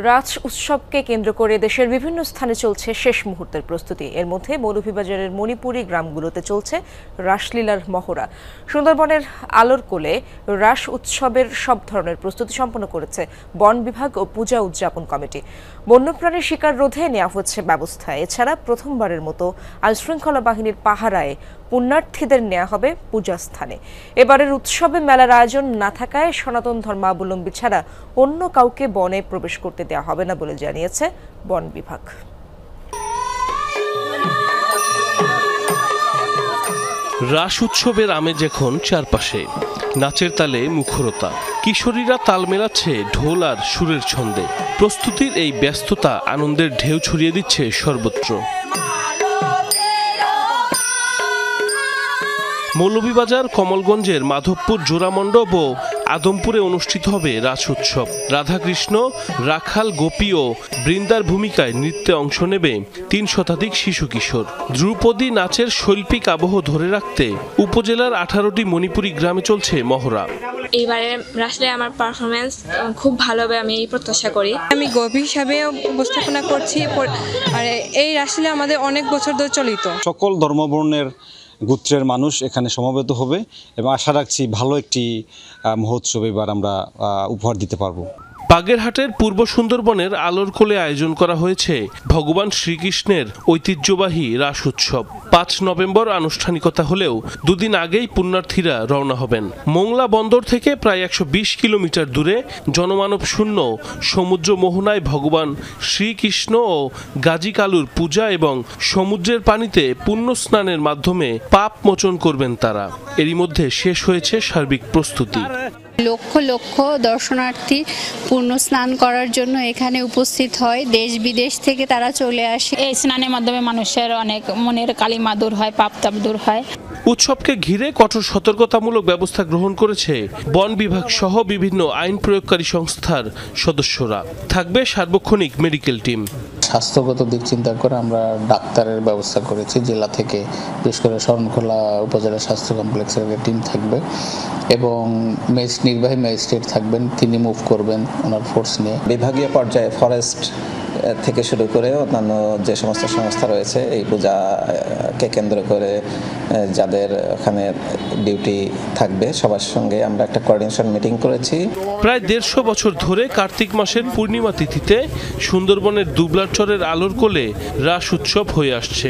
রাজ উৎসবকে কেন্দ্র করে দেশের বিভিন্ন স্থানে চলছে শেষ মুহূর্তের প্রস্তুতি। এর মধ্যে মৌলভীবাজারের মণিপুরি গ্রামগুলোতে চলছে রাসলীলার মহড়া। সুন্দরবনের আলোর কোলে রাস উৎসবের সব ধরনের প্রস্তুতি সম্পন্ন করেছে বন বিভাগ ও পূজা উদযাপন কমিটি। বন্যপ্রাণীর শিকার রোধে নেওয়া হচ্ছে ব্যবস্থা। এছাড়া প্রথমবারের মতো আইনশৃঙ্খলা বাহিনীর পাহারায় পুণ্যার্থীদের নেওয়া হবে পূজা স্থানে। এবারের উৎসবে মেলার আয়োজন না থাকায় সনাতন ধর্মাবলম্বী ছাড়া অন্য কাউকে বনে প্রবেশ করতে দেওয়া হবে না বলে জানিয়েছে বন বিভাগ। রাস উৎসবের আমেজ এখন চারপাশে, নাচের তালে মুখরতা, কিশোরীরা তাল মেলাচ্ছে ঢোল আর সুরের ছন্দে। প্রস্তুতির এই ব্যস্ততা আনন্দের ঢেউ ছড়িয়ে দিচ্ছে সর্বত্র। মৌলভীবাজার কমলগঞ্জের মাধবপুর জোড়ামণ্ডপ ও আদমপুরে অনুষ্ঠিত হবে রাস উৎসব। রাধাকৃষ্ণ, রাখাল, গোপী ও বৃন্দার ভূমিকায় নৃত্যে অংশ নেবে ৩ শতাধিক শিশু কিশোর। ধ্রুপদী নাচের শৈল্পিক আবহ ধরে রাখতে উপজেলার 18টি মণিপুরি গ্রামে চলছে মহড়া। এইবারে রাসলে আমার পারফরমেন্স খুব ভালো হবে আমি এই প্রত্যাশা করি। আমি গোপী হিসাবে উপস্থাপনা করছি আর এই রাসলে আমাদের অনেক বছর ধরে চলিত। সকল ধর্মবর্ণের গোত্রের মানুষ এখানে সমবেত হবে এবং আশা রাখছি ভালো একটি মহোৎসব এবার আমরা উপহার দিতে পারবো। বাগেরহাটের পূর্ব সুন্দরবনের আলোর কোলে আয়োজন করা হয়েছে ভগবান শ্রীকৃষ্ণের ঐতিহ্যবাহী রাস উৎসব। 5 নভেম্বর আনুষ্ঠানিকতা হলেও দুদিন আগেই পুণ্যার্থীরা রওনা হবেন। মোংলা বন্দর থেকে প্রায় 120 কিলোমিটার দূরে জনমানব শূন্য সমুদ্র মোহনায় ভগবান শ্রীকৃষ্ণ ও গাজী কালুর পূজা এবং সমুদ্রের পানিতে পুণ্য স্নানের মাধ্যমে পাপ মোচন করবেন তারা। এরই মধ্যে শেষ হয়েছে সার্বিক প্রস্তুতি। লক্ষ লক্ষ দর্শনার্থী পূর্ণ স্নান করার জন্য এখানে উপস্থিত হয়। দেশ বিদেশ থেকে তারা চলে আসে। এই স্নানের মাধ্যমে মানুষের অনেক মনের কালিমা দূর হয়, পাপ তাপ দূর হয়। উৎসবকে ঘিরে কঠোর সতর্কতামূলক ব্যবস্থা গ্রহণ করেছে বন বিভাগ সহ বিভিন্ন আইন প্রয়োগকারী সংস্থার সদস্যরা। থাকবে সার্বক্ষণিক মেডিকেল টিম। স্বাস্থ্যগত দিক চিন্তা করে আমরা ডাক্তারের ব্যবস্থা করেছি। জেলা থেকে বিশেষ করে শরণখোলা উপজেলা স্বাস্থ্য কমপ্লেক্সের টিম থাকবে এবং নির্বাহী ম্যাজিস্ট্রেট থাকবেন, তিনি মুভ করবেন ওনার ফোর্স নিয়ে। বিভাগীয় পর্যায়ে ফরেস্ট থেকে শুরু করে অন্যান্য যে সমস্ত সংস্থা রয়েছে এই পূজাকে কেন্দ্র করে যাদের ওখানে ডিউটি থাকবে সবার সঙ্গে আমরা একটা কোঅর্ডিনেশন মিটিং করেছি। প্রায় 150 বছর ধরে কার্তিক মাসের পূর্ণিমা তিথিতে সুন্দরবনের দুবলারচরের আলোর কোলে রাস উৎসব হয়ে আসছে।